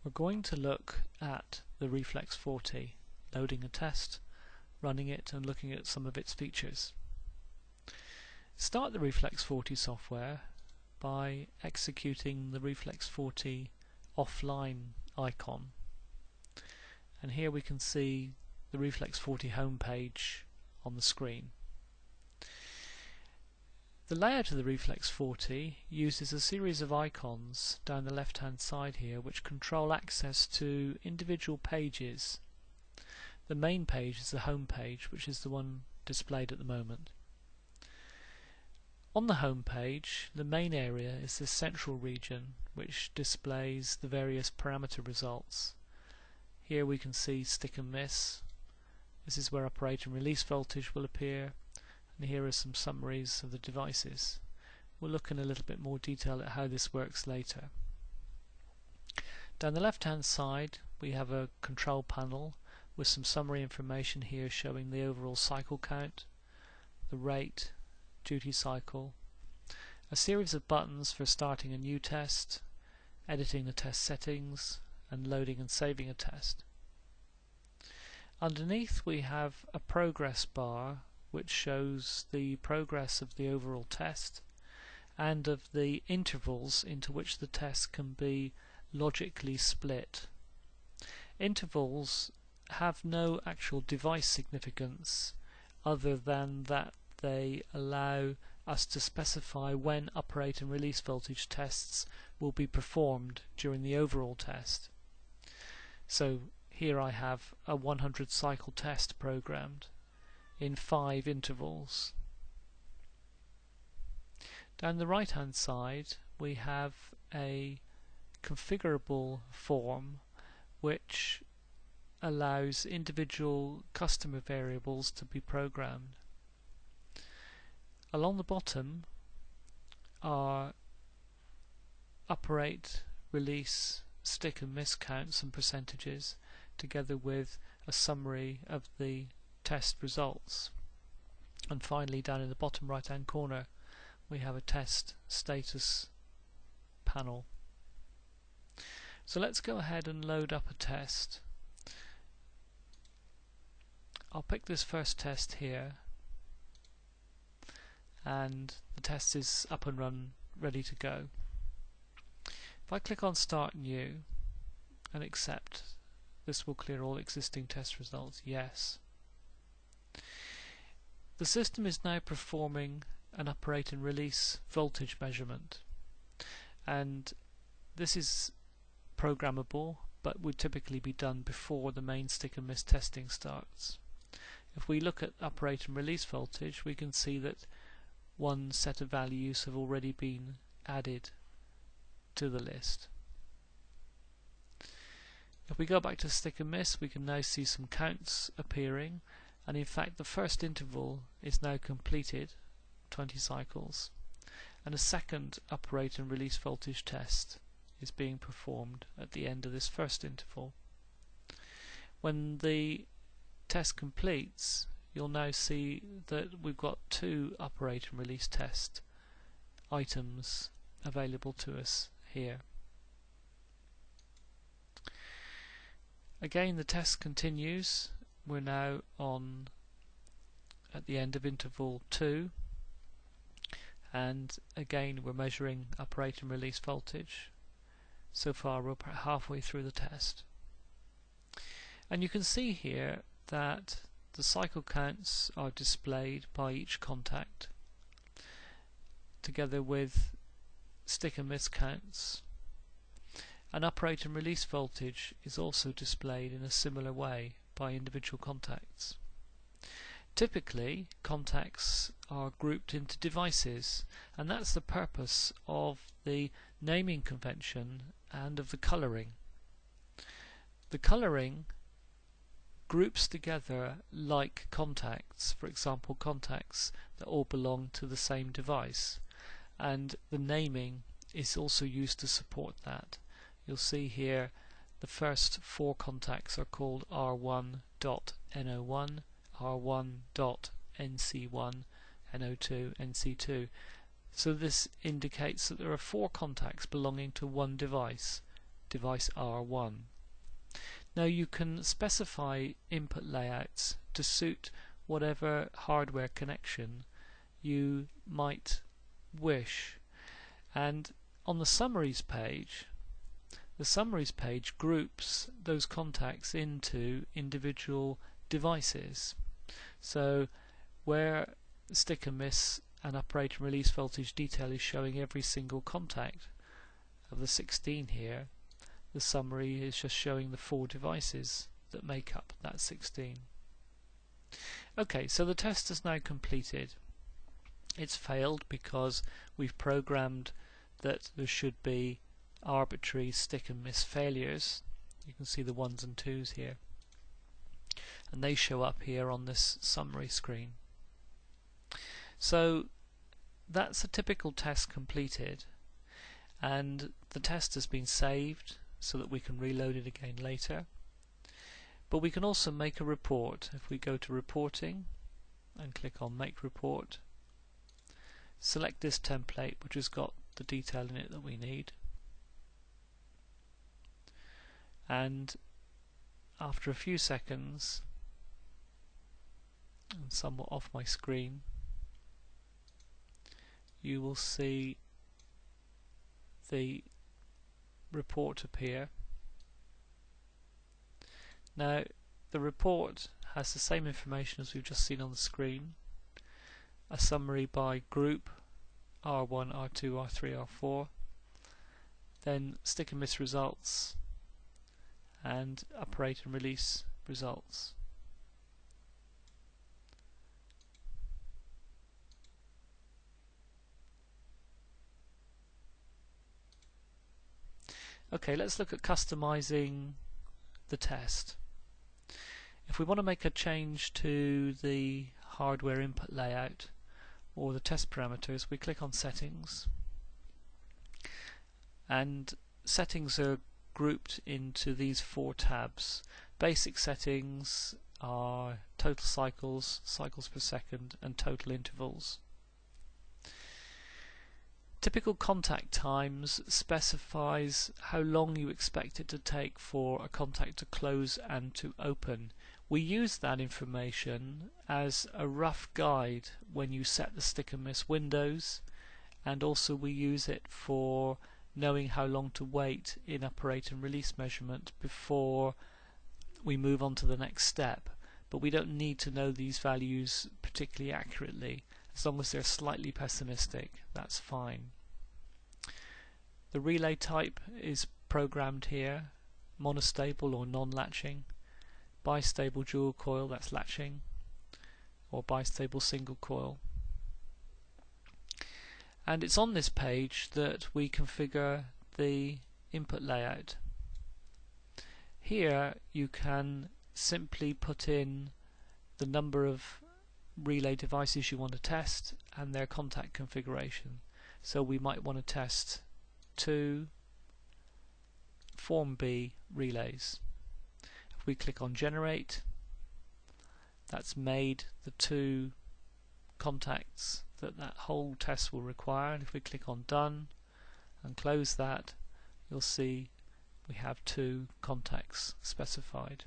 We're going to look at the Reflex40, loading a test, running it and looking at some of its features. Start the Reflex40 software by executing the Reflex40 offline icon, and here we can see the Reflex40 homepage on the screen. The layout of the Reflex40 uses a series of icons down the left hand side here which control access to individual pages. The main page is the home page, which is the one displayed at the moment. On the home page, the main area is this central region which displays the various parameter results. Here we can see stick and miss. This is where operate and release voltage will appear. And here are some summaries of the devices. We'll look in a little bit more detail at how this works later. Down the left hand side we have a control panel with some summary information here showing the overall cycle count, the rate, duty cycle, a series of buttons for starting a new test, editing the test settings, and loading and saving a test. Underneath we have a progress bar which shows the progress of the overall test and of the intervals into which the test can be logically split. Intervals have no actual device significance other than that they allow us to specify when operate and release voltage tests will be performed during the overall test. So here I have a 100 cycle test programmed in 5 intervals. Down the right hand side we have a configurable form which allows individual customer variables to be programmed. Along the bottom are operate, release, stick and miss counts and percentages, together with a summary of the test results. And finally, down in the bottom right hand corner we have a test status panel. So let's go ahead and load up a test. I'll pick this first test here, and the test is up and ready to go. If I click on Start New and accept, this will clear all existing test results. Yes. The system is now performing an operate and release voltage measurement, and this is programmable but would typically be done before the main stick and miss testing starts. If we look at operate and release voltage, we can see that one set of values have already been added to the list. If we go back to stick and miss, we can now see some counts appearing, and in fact the first interval is now completed, 20 cycles, and a second operate and release voltage test is being performed at the end of this first interval. When the test completes, you'll now see that we've got 2 operate and release test items available to us here. Again, the test continues. We're now at the end of interval 2, and again we're measuring operate and release voltage. So far we're halfway through the test, and you can see here that the cycle counts are displayed by each contact together with stick and miss counts, and operate and release voltage is also displayed in a similar way by individual contacts. Typically contacts are grouped into devices, and that's the purpose of the naming convention and of the colouring. The colouring groups together like contacts, for example contacts that all belong to the same device, and the naming is also used to support that. You'll see here the first 4 contacts are called R1.NO1, R1.NC1, NO2, NC2. So this indicates that there are 4 contacts belonging to one device device R1. Now you can specify input layouts to suit whatever hardware connection you might wish, and on the summaries page, groups those contacts into individual devices. So where stick and miss and operator and release voltage detail is showing every single contact of the 16 here, the summary is just showing the 4 devices that make up that 16. Okay, so the test is now completed. It's failed because we've programmed that there should be arbitrary stick and miss failures. You can see the 1s and 2s here, and they show up here on this summary screen. So that's a typical test completed, and the test has been saved so that we can reload it again later. But we can also make a report. If we go to reporting and click on make report, select this template which has got the detail in it that we need, and after a few seconds, and somewhat off my screen, you will see the report appear. Now the report has the same information as we've just seen on the screen, a summary by group R1, R2, R3, R4, then stick and miss results and operate and release results. Okay, let's look at customizing the test. If we want to make a change to the hardware input layout or the test parameters, we click on settings, and settings are grouped into these 4 tabs. Basic settings are total cycles, cycles per second, and total intervals. Typical contact times specifies how long you expect it to take for a contact to close and to open. We use that information as a rough guide when you set the stick and miss windows, and also we use it for knowing how long to wait in operate and release measurement before we move on to the next step. But we don't need to know these values particularly accurately. As long as they're slightly pessimistic, that's fine. The relay type is programmed here, monostable or non-latching, bistable dual coil, that's latching, or bistable single coil. And it's on this page that we configure the input layout. Here you can simply put in the number of relay devices you want to test and their contact configuration. So we might want to test 2 Form B relays. If we click on generate, that's made the 2 contacts that whole test will require, and if we click on done and close that, you'll see we have 2 contacts specified.